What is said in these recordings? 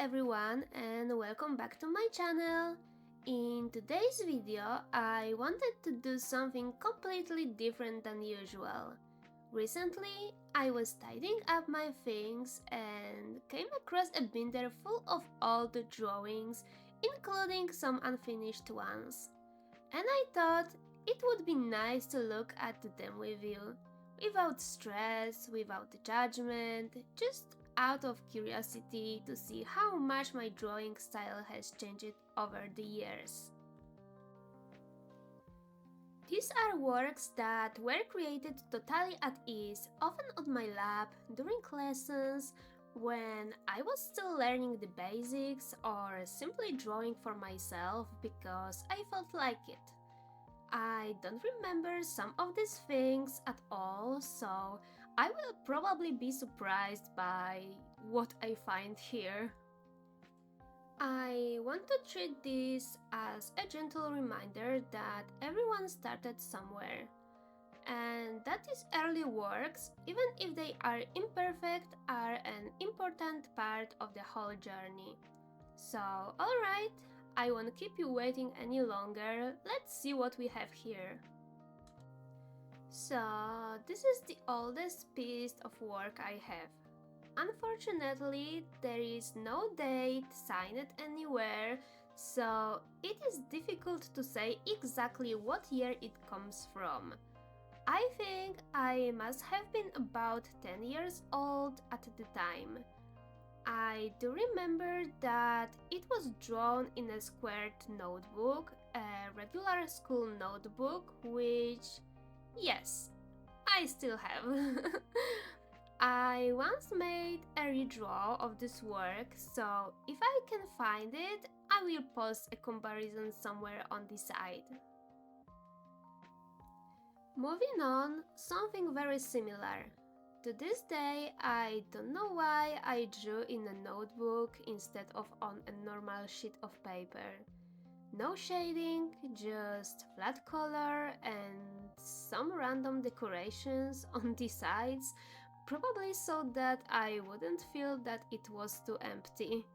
everyone and welcome back to my channel. In today's video, I wanted to do something completely different than usual. Recently, I was tidying up my things and came across a binder full of old drawings, including some unfinished ones. And I thought it would be nice to look at them with you, without stress, without judgment, just out of curiosity to see how much my drawing style has changed over the years. These are works that were created totally at ease, often on my lap, during lessons, when I was still learning the basics, or simply drawing for myself because I felt like it. I don't remember some of these things at all, so I will probably be surprised by what I find here. I want to treat this as a gentle reminder that everyone started somewhere, and that these early works, even if they are imperfect, are an important part of the whole journey. So, alright, I won't keep you waiting any longer. Let's see what we have here. So, this is the oldest piece of work I have. Unfortunately, there is no date signed anywhere, so it is difficult to say exactly what year it comes from. I think I must have been about 10 years old at the time. I do remember that it was drawn in a squared notebook, a regular school notebook, which, yes, I still have. I once made a redraw of this work, so if I can find it, I will post a comparison somewhere on the side. Moving on, something very similar. To this day, I don't know why I drew in a notebook instead of on a normal sheet of paper. No shading, just flat color and some random decorations on the sides, probably so that I wouldn't feel that it was too empty.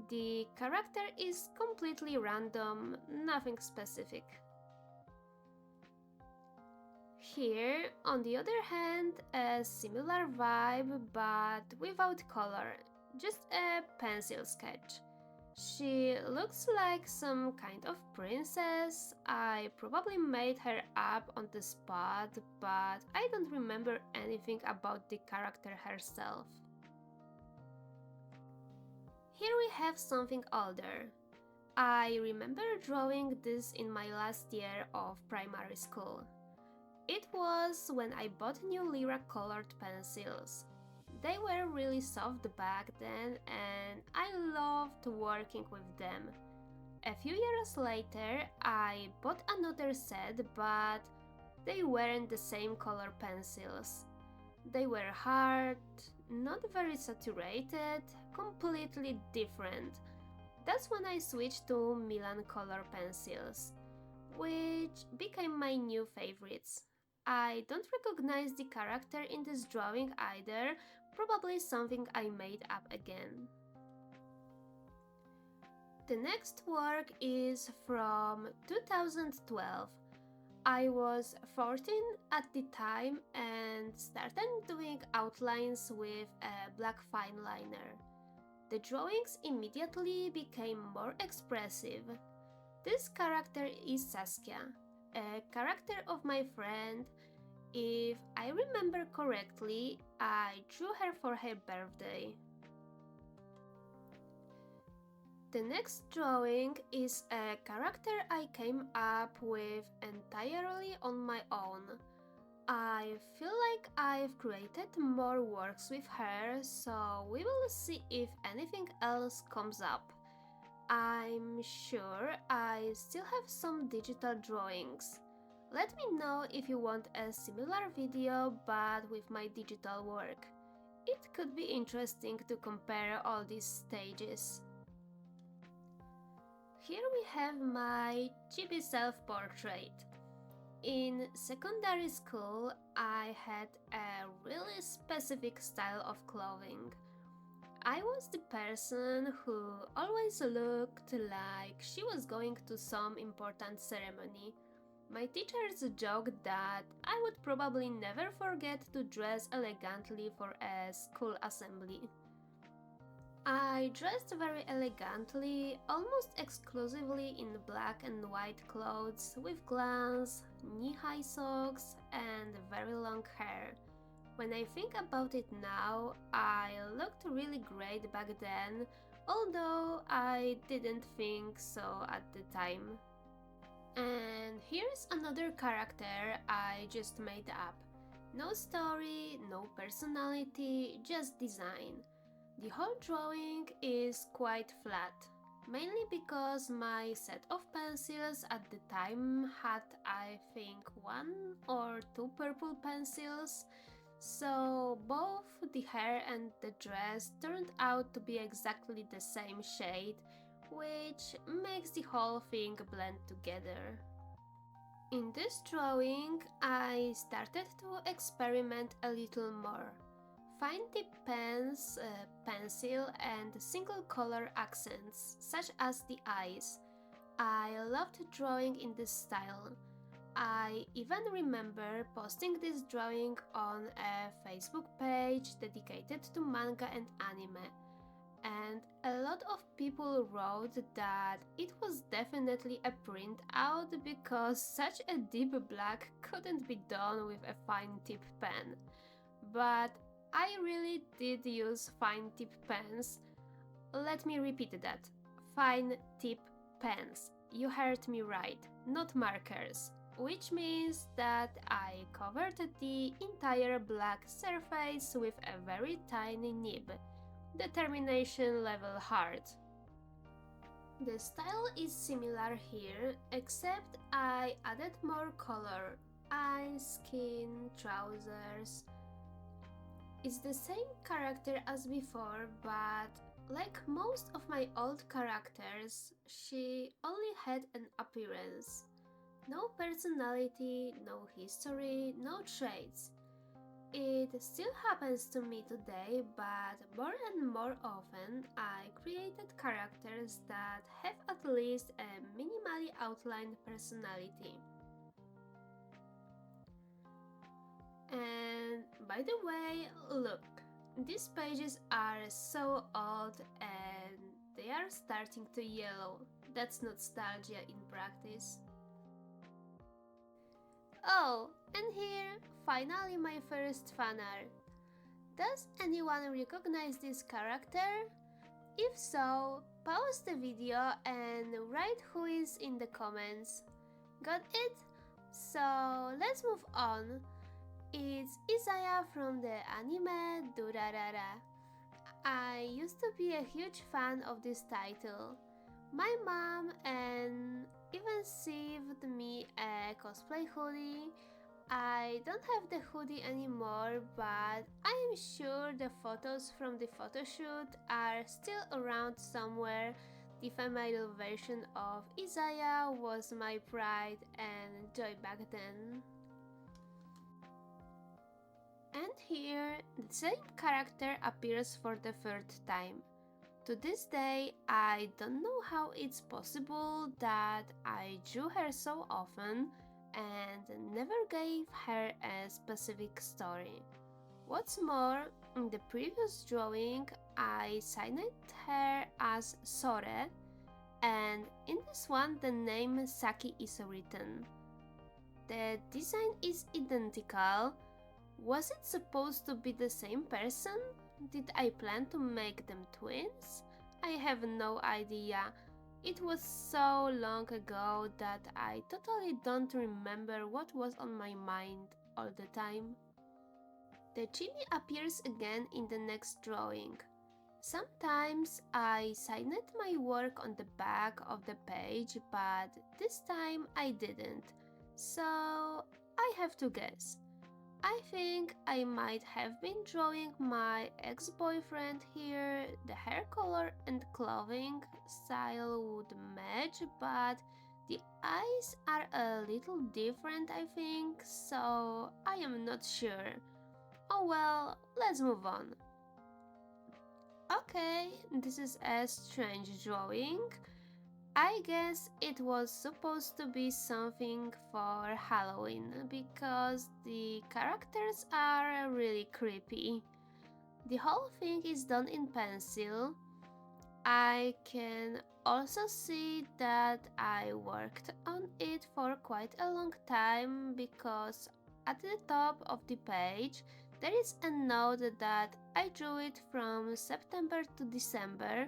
The character is completely random, nothing specific. Here, on the other hand, a similar vibe but without color, just a pencil sketch. She looks like some kind of princess. I probably made her up on the spot, but I don't remember anything about the character herself. Here we have something older. I remember drawing this in my last year of primary school. It was when I bought new Lyra colored pencils. They were really soft back then and I loved working with them. A few years later, I bought another set, but they weren't the same color pencils. They were hard, not very saturated, completely different. That's when I switched to Milan color pencils, which became my new favorites. I don't recognize the character in this drawing either, probably something I made up again. The next work is from 2012. I was 14 at the time and started doing outlines with a black fine liner. The drawings immediately became more expressive. This character is Saskia, a character of my friend. If I remember correctly, I drew her for her birthday. The next drawing is a character I came up with entirely on my own. I feel like I've created more works with her, so we will see if anything else comes up. I'm sure I still have some digital drawings. Let me know if you want a similar video but with my digital work. It could be interesting to compare all these stages. Here we have my chibi self-portrait. In secondary school, I had a really specific style of clothing. I was the person who always looked like she was going to some important ceremony. My teachers joked that I would probably never forget to dress elegantly for a school assembly. I dressed very elegantly, almost exclusively in black and white clothes with glans, knee-high socks, and very long hair. When I think about it now, I looked really great back then, although I didn't think so at the time. And here's another character I just made up. No story, no personality, just design. The whole drawing is quite flat, mainly because my set of pencils at the time had, I think, one or two purple pencils, so both the hair and the dress turned out to be exactly the same shade, which makes the whole thing blend together. In this drawing, I started to experiment a little more. Fine tip pens, pencil, and single color accents, such as the eyes. I loved drawing in this style. I even remember posting this drawing on a Facebook page dedicated to manga and anime, and a lot of people wrote that it was definitely a printout because such a deep black couldn't be done with a fine tip pen. But I really did use fine tip pens. Let me repeat that. Fine tip pens. You heard me right, not markers. Which means that I covered the entire black surface with a very tiny nib. Determination level hard. The style is similar here, except I added more color. Eyes, skin, trousers. It's the same character as before, but like most of my old characters, she only had an appearance. No personality, no history, no traits. It still happens to me today, but more and more often I created characters that have at least a minimally outlined personality. And by the way, look, these pages are so old and they are starting to yellow. That's nostalgia in practice. Oh, and here, finally my first fan art. Does anyone recognize this character? If so, pause the video and write who is in the comments. Got it? So let's move on. It's Isaiah from the anime Durarara. I used to be a huge fan of this title. My mom and even saved me a cosplay hoodie. I don't have the hoodie anymore, but I am sure the photos from the photoshoot are still around somewhere. The female version of Isaiah was my pride and joy back then. And here, the same character appears for the third time. To this day, I don't know how it's possible that I drew her so often and never gave her a specific story. What's more, in the previous drawing, I signed her as Sore, and in this one the name Saki is written. The design is identical. Was it supposed to be the same person? Did I plan to make them twins? I have no idea. It was so long ago that I totally don't remember what was on my mind all the time. The chimney appears again in the next drawing. Sometimes I signed my work on the back of the page, but this time I didn't. So I have to guess. I think I might have been drawing my ex-boyfriend here. The hair color and clothing style would match, but the eyes are a little different, I think, so I am not sure. Oh well, let's move on. Okay, this is a strange drawing. I guess it was supposed to be something for Halloween because the characters are really creepy. The whole thing is done in pencil. I can also see that I worked on it for quite a long time because at the top of the page there is a note that I drew it from September to December.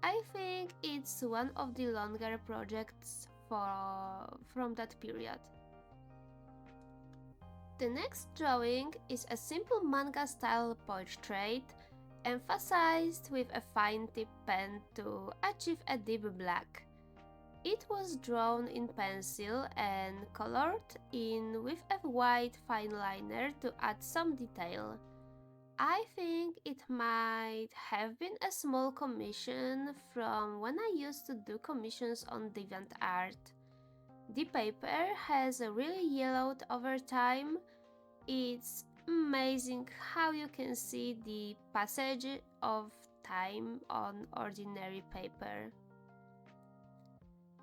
I think it's one of the longer projects from that period. The next drawing is a simple manga style portrait emphasized with a fine tip pen to achieve a deep black. It was drawn in pencil and colored in with a white fine liner to add some detail. I think it might have been a small commission from when I used to do commissions on DeviantArt. The paper has really yellowed over time. It's amazing how you can see the passage of time on ordinary paper.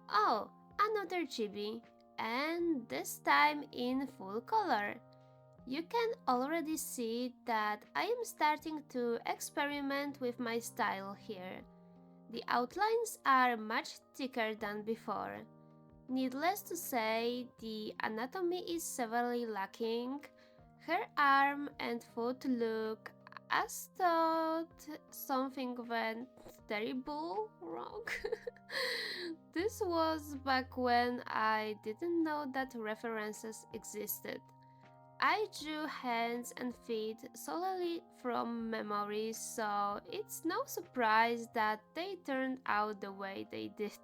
Oh, another chibi, and this time in full color. You can already see that I am starting to experiment with my style here. The outlines are much thicker than before. Needless to say, the anatomy is severely lacking. Her arm and foot look as though something went terrible wrong. This was back when I didn't know that references existed. I drew hands and feet solely from memory, so it's no surprise that they turned out the way they did.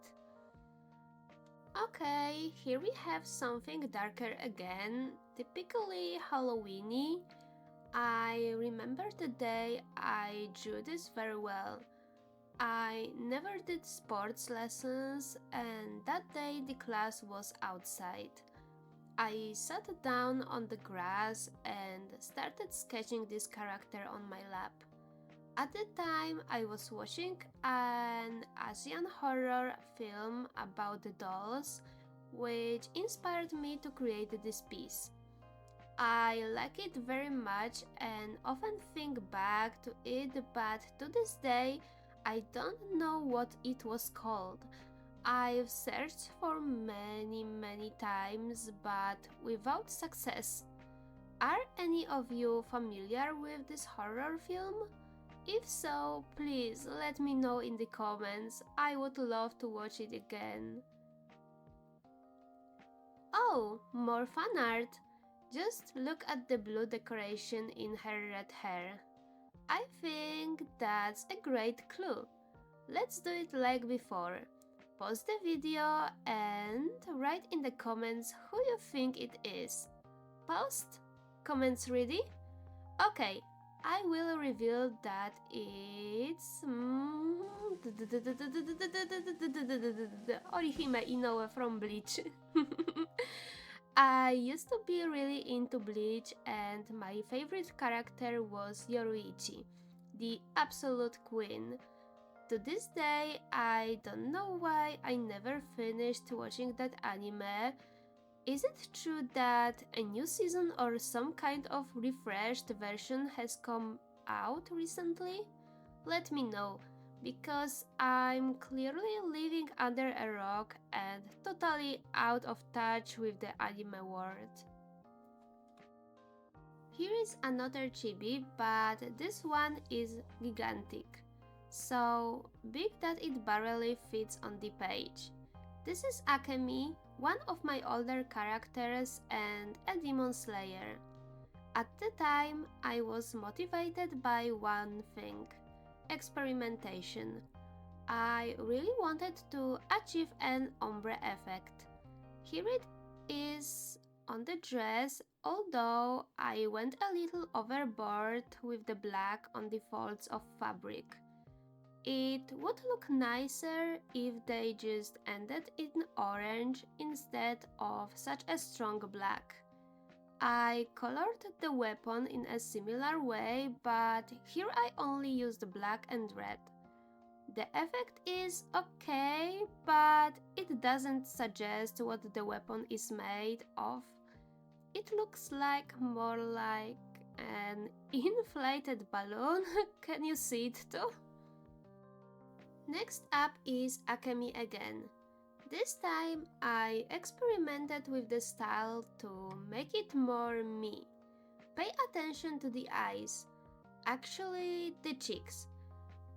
Okay, here we have something darker again, typically Halloweeny. I remember the day I drew this very well. I never did sports lessons, and that day the class was outside. I sat down on the grass and started sketching this character on my lap. At the time, I was watching an Asian horror film about the dolls, which inspired me to create this piece. I like it very much and often think back to it, but to this day, I don't know what it was called. I've searched for many times, but without success. Are any of you familiar with this horror film? If so, please let me know in the comments. I would love to watch it again. Oh, more fan art! Just look at the blue decoration in her red hair. I think that's a great clue. Let's do it like before. Pause the video and write in the comments who you think it is. Paused? Comments ready? Okay, I will reveal that it's Orihime Inoue from Bleach. I used to be really into Bleach and my favorite character was Yoruichi, the absolute queen. To this day, I don't know why I never finished watching that anime. Is it true that a new season or some kind of refreshed version has come out recently? Let me know, because I'm clearly living under a rock and totally out of touch with the anime world. Here is another chibi, but this one is gigantic. So big that it barely fits on the page. This is Akemi, one of my older characters and a demon slayer. At the time, I was motivated by one thing: experimentation. I really wanted to achieve an ombre effect. Here it is on the dress, although I went a little overboard with the black on the folds of fabric. It would look nicer if they just ended in orange instead of such a strong black. I colored the weapon in a similar way, but here I only used black and red. The effect is okay, but it doesn't suggest what the weapon is made of. It looks more like an inflated balloon. Can you see it too? Next up is Akemi again. This time I experimented with the style to make it more me. Pay attention to the eyes, actually the cheeks.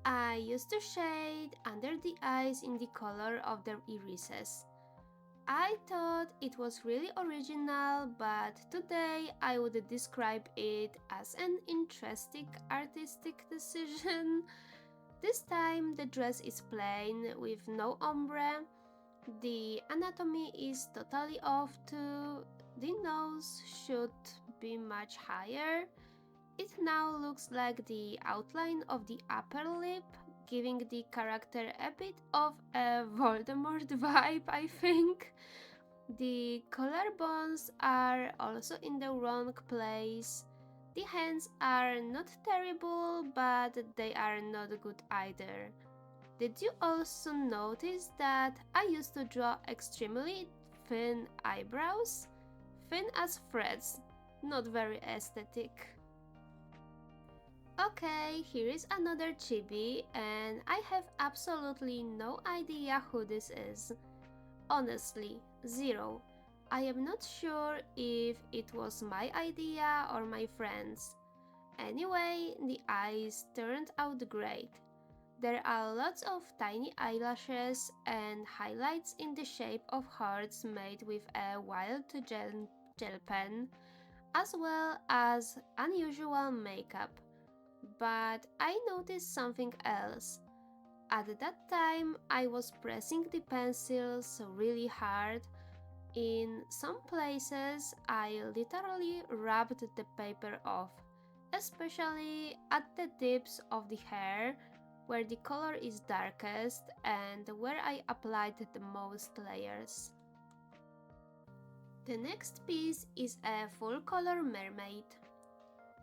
I used to shade under the eyes in the color of their irises. I thought it was really original, but today I would describe it as an interesting artistic decision. This time the dress is plain with no ombre. The anatomy is totally off too. The nose should be much higher. It now looks like the outline of the upper lip, giving the character a bit of a Voldemort vibe, I think. The collarbones are also in the wrong place. The hands are not terrible, but they are not good either. Did you also notice that I used to draw extremely thin eyebrows? Thin as threads, not very aesthetic. Okay, here is another chibi, and I have absolutely no idea who this is. Honestly, zero. I am not sure if it was my idea or my friend's. Anyway, the eyes turned out great. There are lots of tiny eyelashes and highlights in the shape of hearts made with a wild gel pen, as well as unusual makeup. But I noticed something else. At that time, I was pressing the pencils really hard. In some places, I literally rubbed the paper off, especially at the tips of the hair, where the color is darkest and where I applied the most layers. The next piece is a full-color mermaid.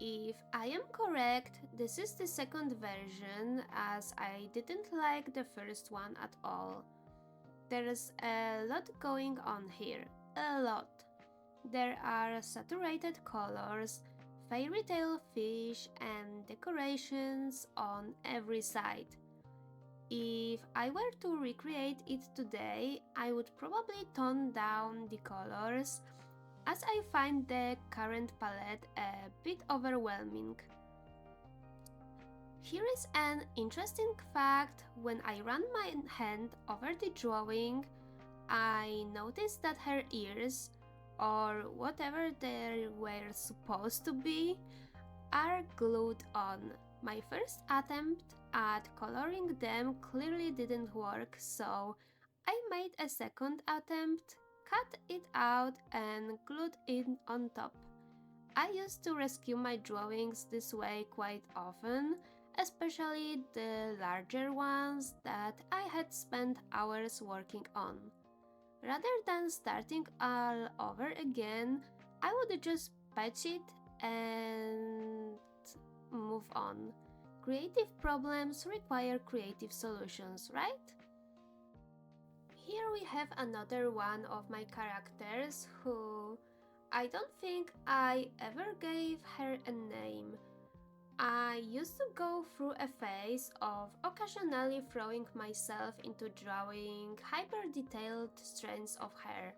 If I am correct, this is the second version, as I didn't like the first one at all. There's a lot going on here, a lot. There are saturated colors, fairy tale fish, and decorations on every side. If I were to recreate it today, I would probably tone down the colors, as I find the current palette a bit overwhelming. Here is an interesting fact. When I ran my hand over the drawing, I noticed that her ears, or whatever they were supposed to be, are glued on. My first attempt at coloring them clearly didn't work, so I made a second attempt, cut it out and glued it on top. I used to rescue my drawings this way quite often, especially the larger ones that I had spent hours working on. Rather than starting all over again, I would just patch it and move on. Creative problems require creative solutions, right? Here we have another one of my characters who I don't think I ever gave her a name. I used to go through a phase of occasionally throwing myself into drawing hyper-detailed strands of hair.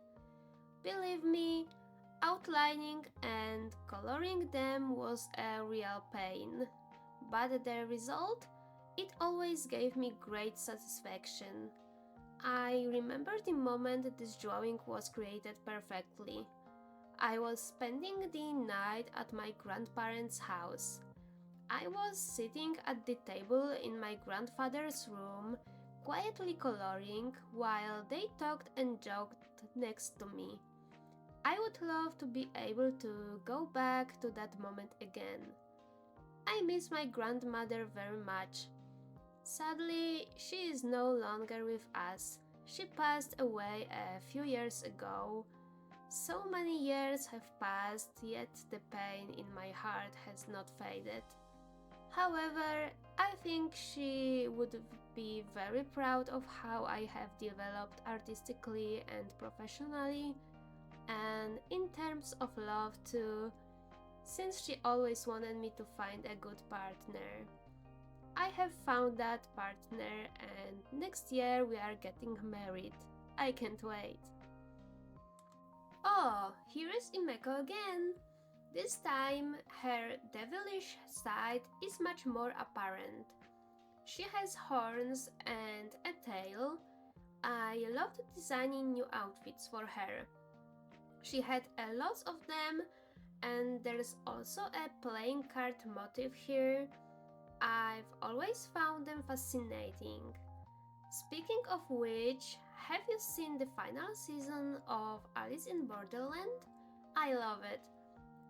Believe me, outlining and coloring them was a real pain. But the result? It always gave me great satisfaction. I remember the moment this drawing was created perfectly. I was spending the night at my grandparents' house. I was sitting at the table in my grandfather's room, quietly coloring while they talked and joked next to me. I would love to be able to go back to that moment again. I miss my grandmother very much. Sadly, she is no longer with us. She passed away a few years ago. So many years have passed, yet the pain in my heart has not faded. However, I think she would be very proud of how I have developed artistically and professionally, and in terms of love too, since she always wanted me to find a good partner. I have found that partner, and next year we are getting married. I can't wait. Oh, here is Imeko again. This time, her devilish side is much more apparent. She has horns and a tail. I loved designing new outfits for her. She had a lot of them, and there's also a playing card motif here. I've always found them fascinating. Speaking of which, have you seen the final season of Alice in Borderland? I love it.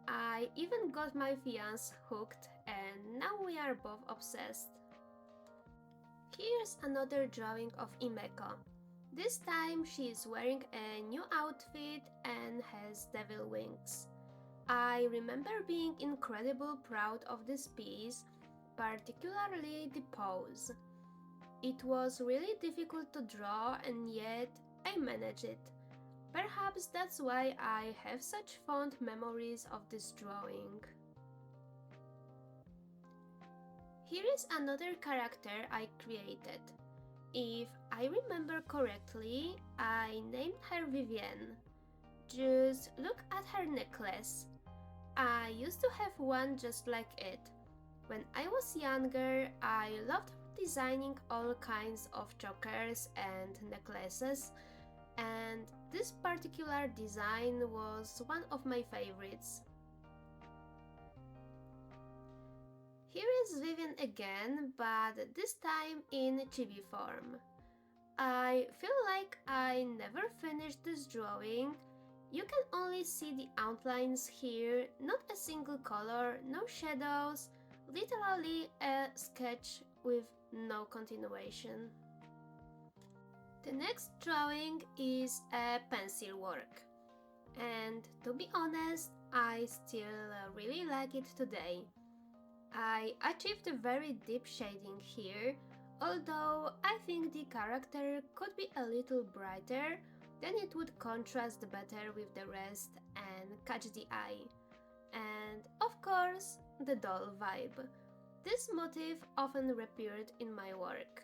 I even got my fiance hooked, and now we are both obsessed. Here's another drawing of Imeko. This time she is wearing a new outfit and has devil wings. I remember being incredibly proud of this piece, particularly the pose. It was really difficult to draw, and yet I managed it. Perhaps that's why I have such fond memories of this drawing. Here is another character I created. If I remember correctly, I named her Vivienne. Just look at her necklace. I used to have one just like it. When I was younger, I loved designing all kinds of chokers and necklaces, and this particular design was one of my favorites. Here is Vivian again, but this time in chibi form. I feel like I never finished this drawing. You can only see the outlines here, not a single color, no shadows, literally a sketch with no continuation. The next drawing is a pencil work, and to be honest, I still really like it today. I achieved a very deep shading here, although I think the character could be a little brighter, then it would contrast better with the rest and catch the eye. And of course, the doll vibe. This motif often appeared in my work.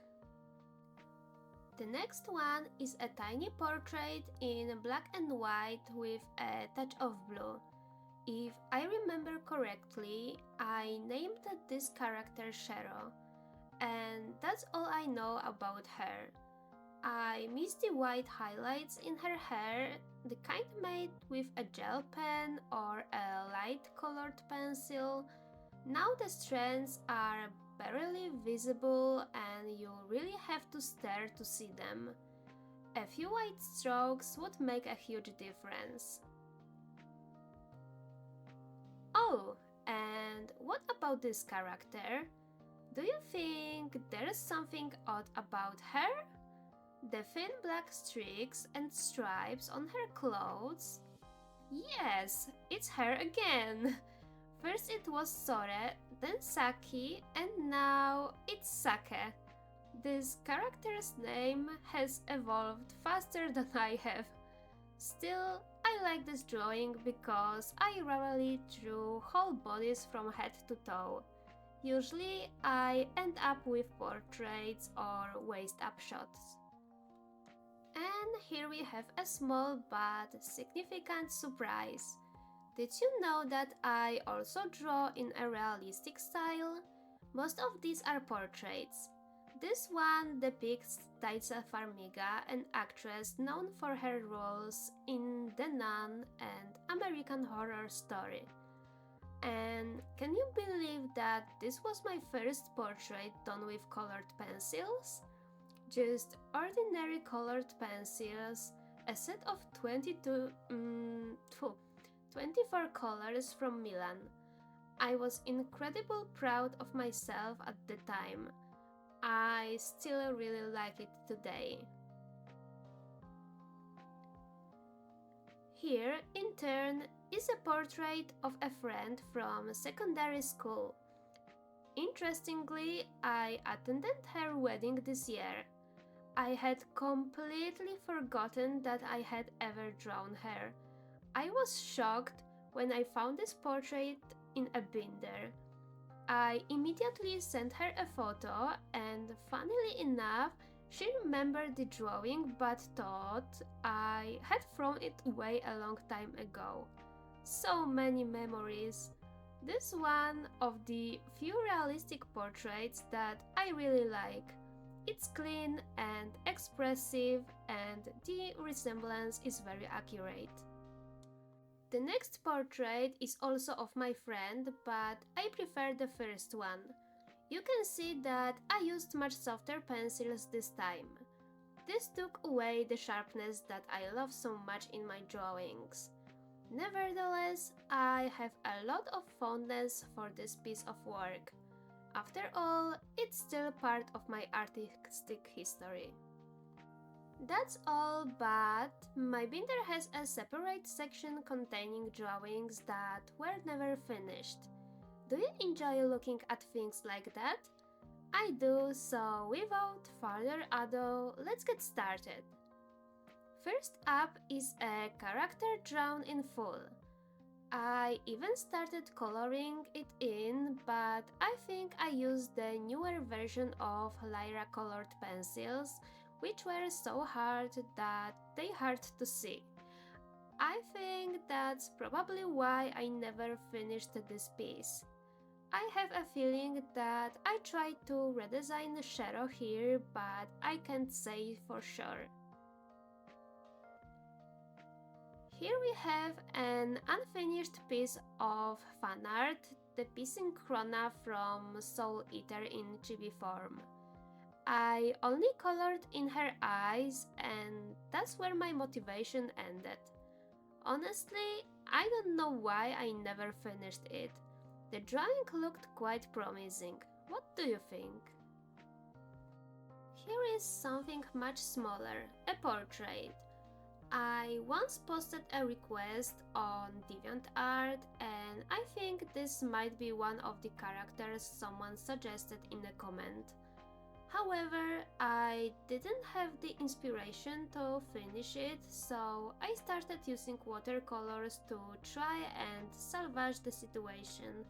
The next one is a tiny portrait in black and white with a touch of blue. If I remember correctly, I named this character Shero, and that's all I know about her. I miss the white highlights in her hair, the kind made with a gel pen or a light colored pencil. Now the strands are barely visible and you really have to stare to see them. A few white strokes would make a huge difference. Oh, and what about this character? Do you think there's something odd about her? The thin black streaks and stripes on her clothes? Yes, it's her again! First it was Sore, then Saki, and now it's Sake. This character's name has evolved faster than I have. Still, I like this drawing because I rarely drew whole bodies from head to toe. Usually I end up with portraits or waist-up shots. And here we have a small but significant surprise. Did you know that I also draw in a realistic style? Most of these are portraits. This one depicts Taisa Farmiga, an actress known for her roles in The Nun and American Horror Story. And can you believe that this was my first portrait done with colored pencils? Just ordinary colored pencils, a set of 24 colors from Milan. I was incredibly proud of myself at the time. I still really like it today. Here, in turn, is a portrait of a friend from secondary school. Interestingly, I attended her wedding this year. I had completely forgotten that I had ever drawn her. I was shocked when I found this portrait in a binder. I immediately sent her a photo, and funnily enough, she remembered the drawing but thought I had thrown it away a long time ago. So many memories. This one of the few realistic portraits that I really like. It's clean and expressive, and the resemblance is very accurate. The next portrait is also of my friend, but I prefer the first one. You can see that I used much softer pencils this time. This took away the sharpness that I love so much in my drawings. Nevertheless, I have a lot of fondness for this piece of work. After all, it's still part of my artistic history. That's all, but my binder has a separate section containing drawings that were never finished. Do you enjoy looking at things like that? I do, so without further ado, let's get started. First up is a character drawn in full. I even started coloring it in, but I think I used the newer version of Lyra colored pencils, which were so hard that they hurt to see. I think that's probably why I never finished this piece. I have a feeling that I tried to redesign the shadow here, but I can't say for sure. Here we have an unfinished piece of fan art depicting Krona from Soul Eater in chibi form. I only colored in her eyes, and that's where my motivation ended. Honestly, I don't know why I never finished it. The drawing looked quite promising. What do you think? Here is something much smaller, a portrait. I once posted a request on DeviantArt, and I think this might be one of the characters someone suggested in a comment. However, I didn't have the inspiration to finish it, so I started using watercolors to try and salvage the situation.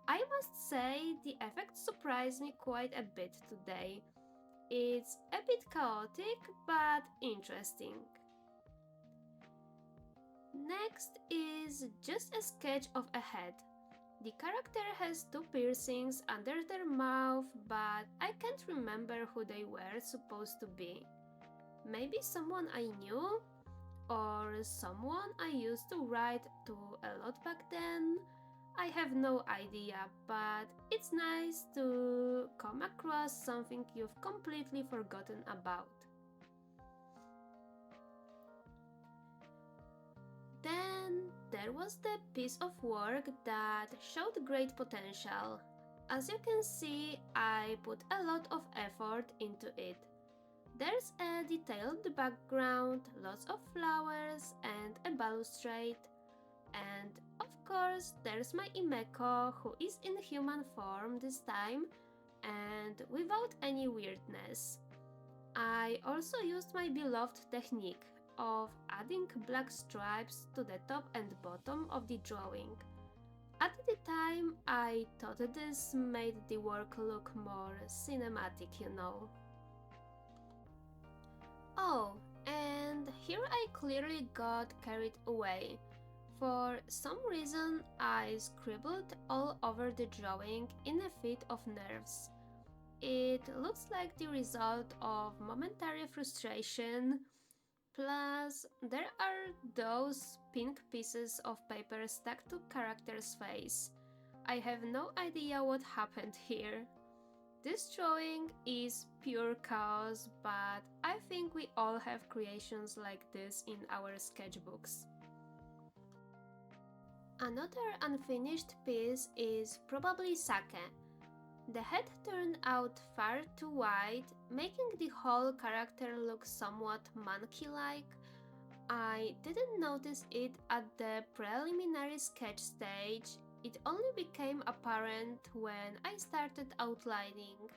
I must say the effect surprised me quite a bit today. It's a bit chaotic, but interesting. Next is just a sketch of a head. The character has two piercings under their mouth, but I can't remember who they were supposed to be. Maybe someone I knew? Or someone I used to write to a lot back then? I have no idea, but it's nice to come across something you've completely forgotten about. Then there was the piece of work that showed great potential. As you can see, I put a lot of effort into it. There's a detailed background, lots of flowers, and a balustrade. And of course, there's my Imeko, who is in human form this time, and without any weirdness. I also used my beloved technique of adding black stripes to the top and bottom of the drawing. At the time, I thought this made the work look more cinematic, you know. Oh, and here I clearly got carried away. For some reason, I scribbled all over the drawing in a fit of nerves. It looks like the result of momentary frustration. Plus, there are those pink pieces of paper stuck to character's face. I have no idea what happened here. This drawing is pure chaos, but I think we all have creations like this in our sketchbooks. Another unfinished piece is probably Sake. The head turned out far too wide, making the whole character look somewhat monkey-like. I didn't notice it at the preliminary sketch stage. It only became apparent when I started outlining.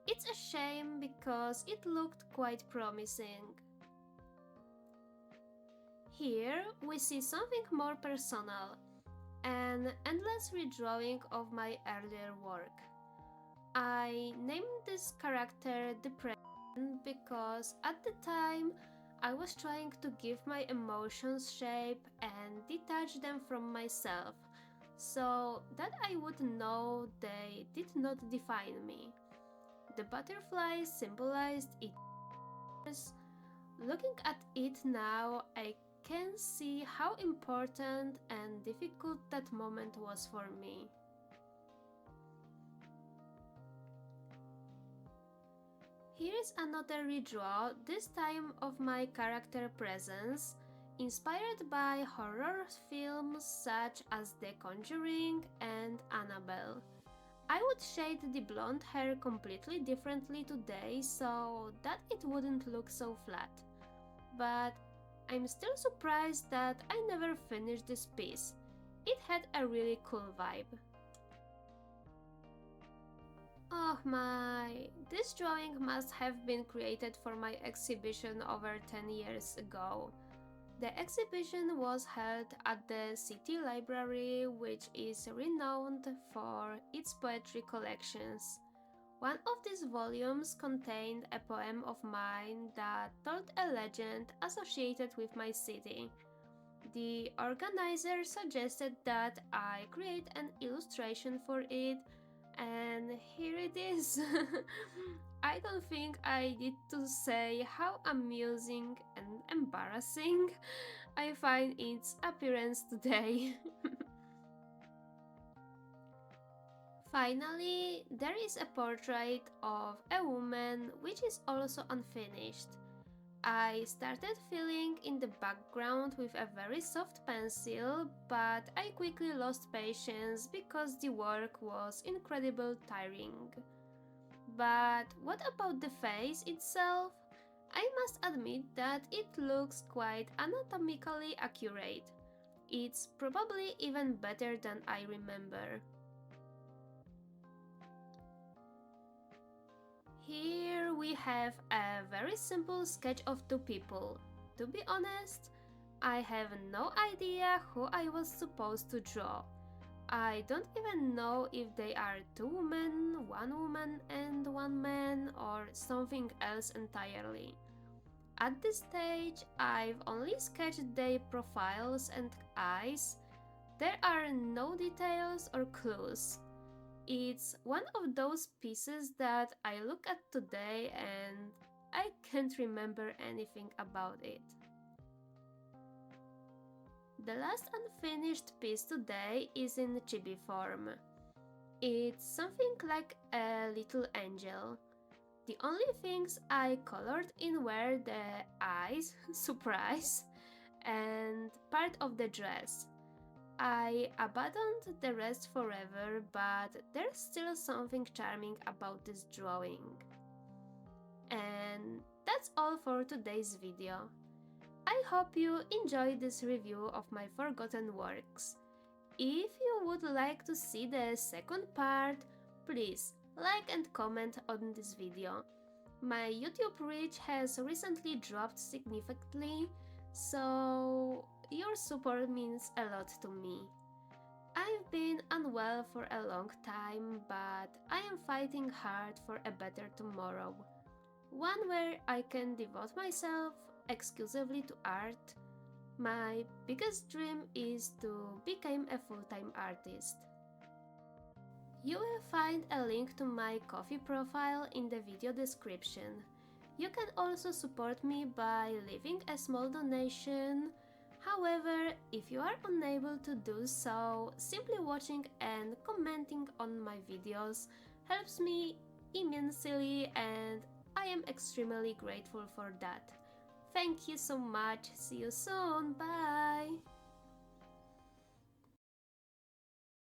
It's a shame because it looked quite promising. Here we see something more personal, an endless redrawing of my earlier work. I named this character Depression because at the time I was trying to give my emotions shape and detach them from myself so that I would know they did not define me. The butterfly symbolized it. Looking at it now, I can see how important and difficult that moment was for me. Here's another redraw, this time of my character presence, inspired by horror films such as The Conjuring and Annabelle. I would shade the blonde hair completely differently today so that it wouldn't look so flat. But I'm still surprised that I never finished this piece. It had a really cool vibe. Oh my, this drawing must have been created for my exhibition over 10 years ago. The exhibition was held at the City Library, which is renowned for its poetry collections. One of these volumes contained a poem of mine that told a legend associated with my city. The organizer suggested that I create an illustration for it, and here it is. I don't think I need to say how amusing and embarrassing I find its appearance today. Finally, there is a portrait of a woman which is also unfinished. I started filling in the background with a very soft pencil, but I quickly lost patience because the work was incredibly tiring. But what about the face itself? I must admit that it looks quite anatomically accurate. It's probably even better than I remember. Here we have a very simple sketch of two people. To be honest, I have no idea who I was supposed to draw. I don't even know if they are two woman and one man, or something else entirely. At this stage, I've only sketched their profiles and eyes. There are no details or clues. It's one of those pieces that I look at today and I can't remember anything about it. The last unfinished piece today is in chibi form. It's something like a little angel. The only things I colored in were the eyes, surprise, and part of the dress. I abandoned the rest forever, but there's still something charming about this drawing. And that's all for today's video. I hope you enjoyed this review of my forgotten works. If you would like to see the second part, please like and comment on this video. My YouTube reach has recently dropped significantly, so your support means a lot to me. I've been unwell for a long time, but I am fighting hard for a better tomorrow. One where I can devote myself exclusively to art. My biggest dream is to become a full-time artist. You will find a link to my Ko-fi profile in the video description. You can also support me by leaving a small donation. However, if you are unable to do so, simply watching and commenting on my videos helps me immensely, and I am extremely grateful for that. Thank you so much. See you soon. Bye.